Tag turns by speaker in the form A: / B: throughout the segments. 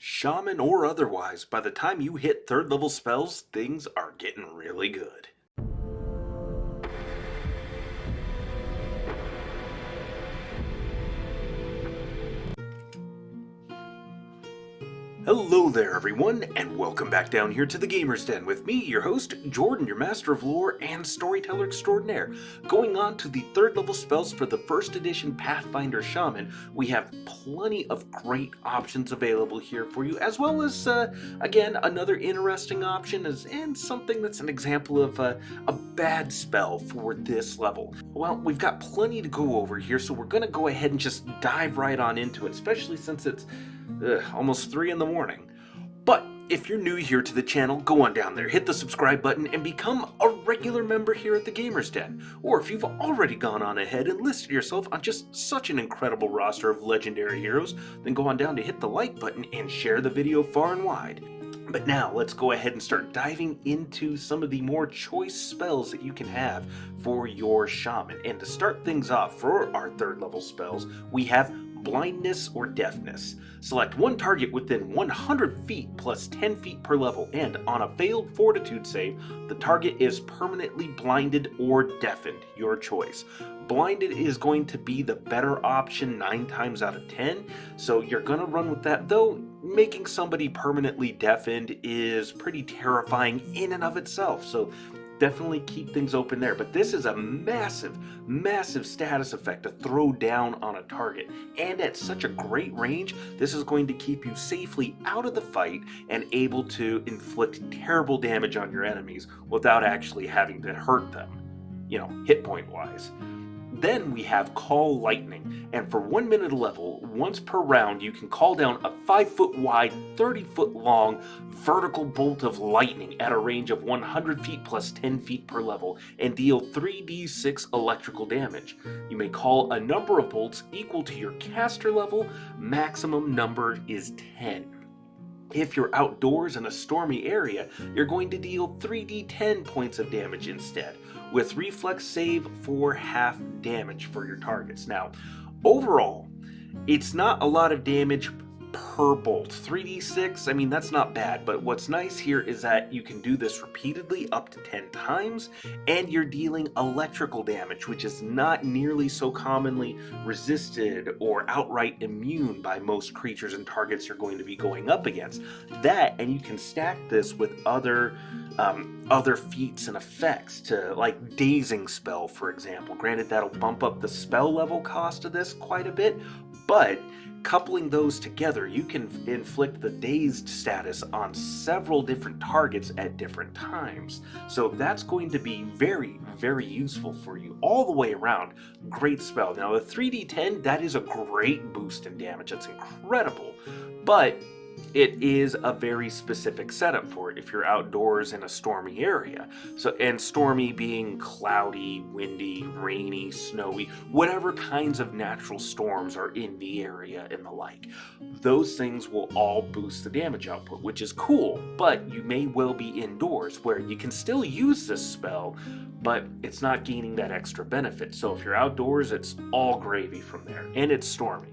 A: Shaman or otherwise, by the time you hit third level spells, things are getting really good. Hello there everyone, and welcome back down here to the Gamer's Den with me, your host, Jordan, your master of lore and storyteller extraordinaire. Going on to the third level spells for the first edition Pathfinder Shaman, we have plenty of great options available here for you, as well as, again, another interesting option and something that's an example of a bad spell for this level. Well, we've got plenty to go over here, so we're going to go ahead and just dive right on into it, especially since it's almost 3 in the morning. But if you're new here to the channel, go on down there, hit the subscribe button, and become a regular member here at the Gamer's Den. Or if you've already gone on ahead and listed yourself on just such an incredible roster of legendary heroes, then go on down to hit the like button and share the video far and wide. But now, let's go ahead and start diving into some of the more choice spells that you can have for your shaman. And to start things off, for our third level spells, we have blindness or deafness. Select one target within 100 feet plus 10 feet per level, and on a failed fortitude save, the target is permanently blinded or deafened, your choice. Blinded is going to be the better option 9 times out of 10, so you're going to run with that, though making somebody permanently deafened is pretty terrifying in and of itself, so definitely keep things open there. But this is a massive status effect to throw down on a target, and at such a great range, this is going to keep you safely out of the fight and able to inflict terrible damage on your enemies without actually having to hurt them, hit point wise. Then we have Call Lightning, and for 1 minute level, once per round, you can call down a 5-foot wide, 30-foot long vertical bolt of lightning at a range of 100 feet plus 10 feet per level and deal 3d6 electrical damage. You may call a number of bolts equal to your caster level. Maximum number is 10. If you're outdoors in a stormy area, you're going to deal 3d10 points of damage instead, with reflex save for half damage for your targets. Now, overall, it's not a lot of damage per bolt. 3d6, that's not bad, but what's nice here is that you can do this repeatedly up to 10 times, and you're dealing electrical damage, which is not nearly so commonly resisted or outright immune by most creatures and targets you're going to be going up against. That, and you can stack this with other feats and effects, to like Dazing Spell, for example. Granted, that'll bump up the spell level cost of this quite a bit, but coupling those together, you can inflict the dazed status on several different targets at different times. So that's going to be very useful for you all the way around. Great spell. Now, the 3d10, that is a great boost in damage. That's incredible. But it is a very specific setup for it if you're outdoors in a stormy area. So, and stormy being cloudy, windy, rainy, snowy, whatever kinds of natural storms are in the area and the like. Those things will all boost the damage output, which is cool, but you may well be indoors where you can still use this spell, but it's not gaining that extra benefit. So if you're outdoors, it's all gravy from there, and it's stormy.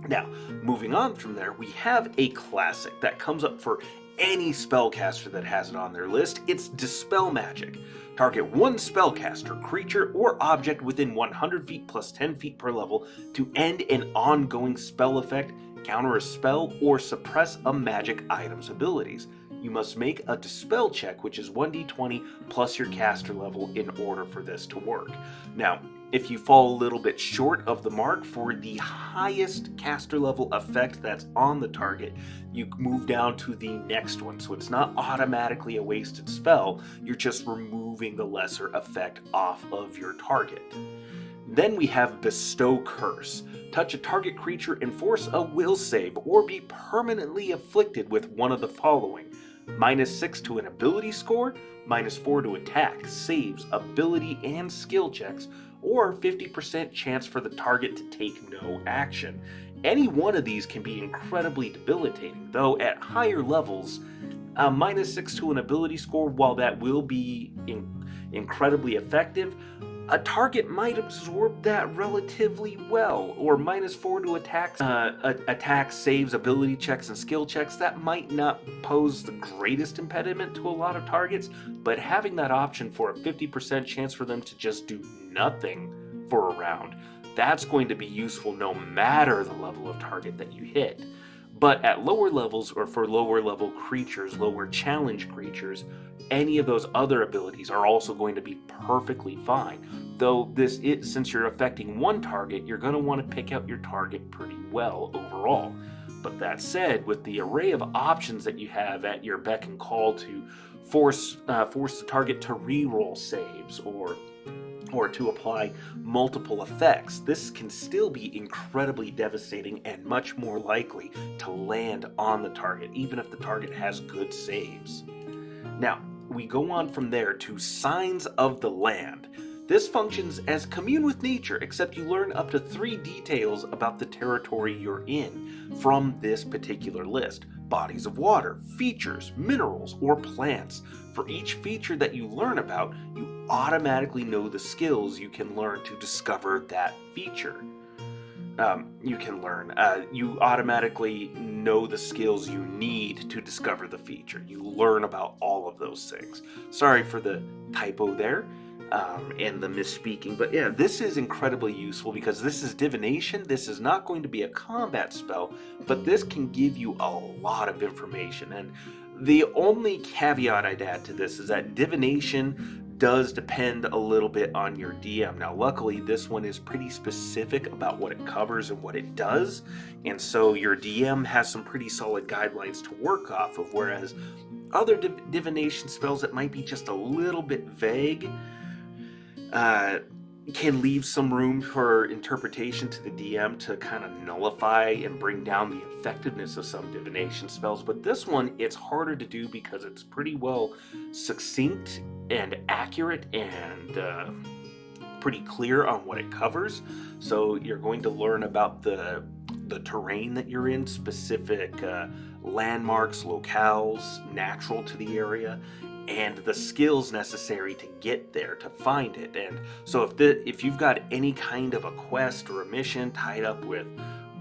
A: Now, moving on from there, we have a classic that comes up for any spellcaster that has it on their list. It's Dispel Magic. Target one spellcaster, creature, or object within 100 feet plus 10 feet per level to end an ongoing spell effect, counter a spell, or suppress a magic item's abilities. You must make a Dispel check, which is 1d20 plus your caster level in order for this to work. Now, if you fall a little bit short of the mark for the highest caster level effect that's on the target, you move down to the next one. So it's not automatically a wasted spell, you're just removing the lesser effect off of your target. Then we have Bestow Curse. Touch a target creature and force a will save or be permanently afflicted with one of the following: -6 to an ability score, -4 to attack, saves, ability, and skill checks, or 50% chance for the target to take no action. Any one of these can be incredibly debilitating, though at higher levels, -6 to an ability score, while that will be incredibly effective, a target might absorb that relatively well, or -4 to attack saves, ability checks, and skill checks. That might not pose the greatest impediment to a lot of targets, but having that option for a 50% chance for them to just do nothing for a round, that's going to be useful no matter the level of target that you hit. But at lower levels, or for lower level creatures, lower challenge creatures, any of those other abilities are also going to be perfectly fine. Though since you're affecting one target, you're going to want to pick out your target pretty well overall. But that said, with the array of options that you have at your beck and call to force the target to reroll saves, or to apply multiple effects, this can still be incredibly devastating and much more likely to land on the target, even if the target has good saves. Now, we go on from there to Signs of the Land. This functions as Commune with Nature, except you learn up to 3 details about the territory you're in from this particular list. Bodies of water, features, minerals, or plants. For each feature that you learn about, you automatically know the skills you can learn to discover that feature. You automatically know the skills you need to discover the feature. You learn about all of those things. Sorry for the typo there. And the misspeaking, but yeah, this is incredibly useful because this is divination. This is not going to be a combat spell, but this can give you a lot of information. And the only caveat I'd add to this is that divination does depend a little bit on your DM. Now, luckily, this one is pretty specific about what it covers and what it does, and so your DM has some pretty solid guidelines to work off of, whereas other divination spells that might be just a little bit vague can leave some room for interpretation to the DM to kind of nullify and bring down the effectiveness of some divination spells. But this one, it's harder to do because it's pretty well succinct and accurate and pretty clear on what it covers. So you're going to learn about the terrain that you're in, specific landmarks, locales, natural to the area, and the skills necessary to get there, to find it. And so if you've got any kind of a quest or a mission tied up with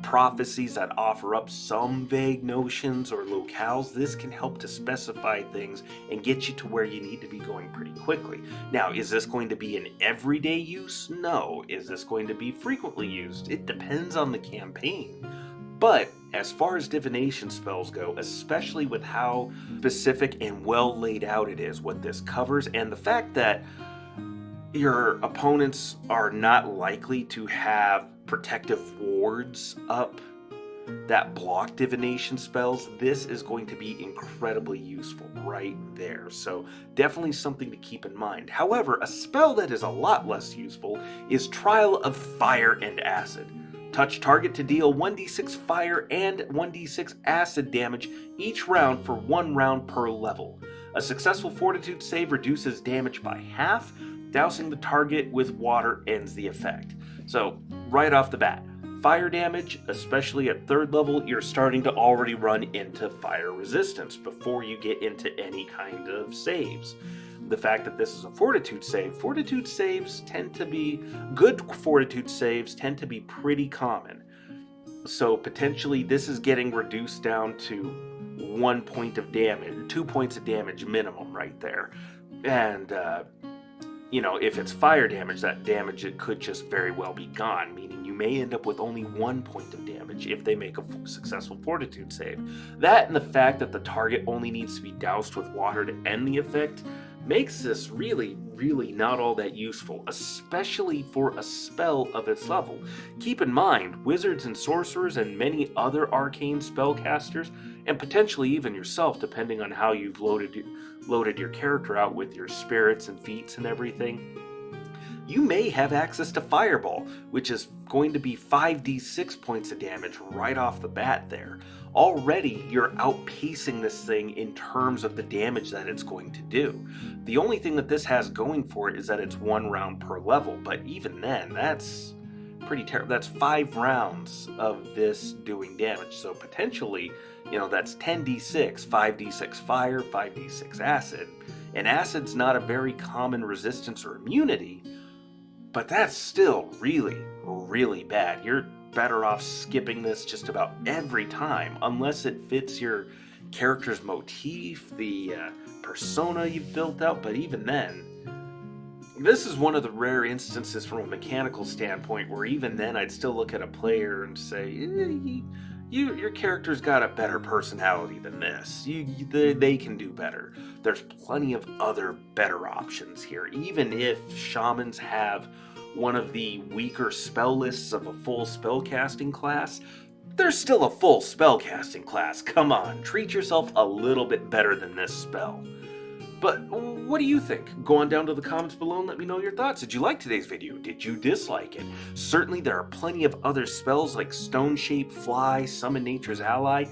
A: prophecies that offer up some vague notions or locales, this can help to specify things and get you to where you need to be going pretty quickly. Now, is this going to be an everyday use? No. Is this going to be frequently used? It depends on the campaign. But as far as divination spells go, especially with how specific and well laid out it is, what this covers, and the fact that your opponents are not likely to have protective wards up that block divination spells, this is going to be incredibly useful right there. So definitely something to keep in mind. However, a spell that is a lot less useful is Trial of Fire and Acid. Touch target to deal 1d6 fire and 1d6 acid damage each round for 1 round per level. A successful fortitude save reduces damage by half. Dousing the target with water ends the effect. So, right off the bat, fire damage, especially at 3rd level, you're starting to already run into fire resistance before you get into any kind of saves. The fact that this is a fortitude saves tend to be, good fortitude saves tend to be pretty common. So potentially this is getting reduced down to 1 point of damage, 2 points of damage minimum right there. And, if it's fire damage, that damage, it could just very well be gone, meaning you may end up with only 1 point of damage if they make a successful fortitude save. That and the fact that the target only needs to be doused with water to end the effect makes this really, really not all that useful, especially for a spell of its level. Keep in mind, wizards and sorcerers and many other arcane spellcasters, and potentially even yourself, depending on how you've loaded your character out with your spirits and feats and everything, you may have access to Fireball, which is going to be 5d6 points of damage right off the bat there. Already, you're outpacing this thing in terms of the damage that it's going to do. The only thing that this has going for it is that it's 1 round per level, but even then, that's pretty terrible. That's 5 rounds of this doing damage, so potentially, that's 10d6, 5d6 fire, 5d6 acid, and acid's not a very common resistance or immunity, but that's still really, really bad. You're better off skipping this just about every time, unless it fits your character's motif, the persona you've built out. But even then, this is one of the rare instances from a mechanical standpoint where even then I'd still look at a player and say, your character's got a better personality than this. They can do better. There's plenty of other better options here. Even if shamans have one of the weaker spell lists of a full spellcasting class, there's still a full spellcasting class. Come on, treat yourself a little bit better than this spell. But what do you think? Go on down to the comments below and let me know your thoughts. Did you like today's video? Did you dislike it? Certainly there are plenty of other spells like Stone Shape, Fly, Summon Nature's Ally,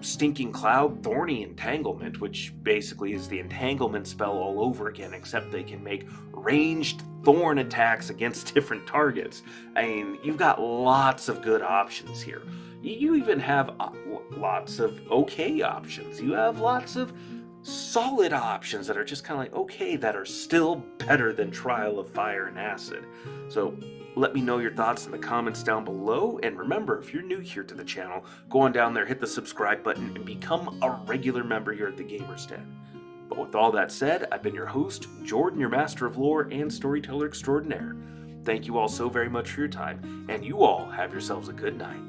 A: Stinking Cloud, Thorny Entanglement, which basically is the entanglement spell all over again, except they can make ranged thorn attacks against different targets. I mean, you've got lots of good options here. You even have lots of okay options. You have lots of solid options that are just kind of like okay, that are still better than Trial of Fire and Acid. So let me know your thoughts in the comments down below, and remember, if you're new here to the channel, go on down there, hit the subscribe button, and become a regular member here at the Gamer's Den. But with all that said, I've been your host, Jordan, your master of lore and storyteller extraordinaire. Thank you all so very much for your time, and you all have yourselves a good night.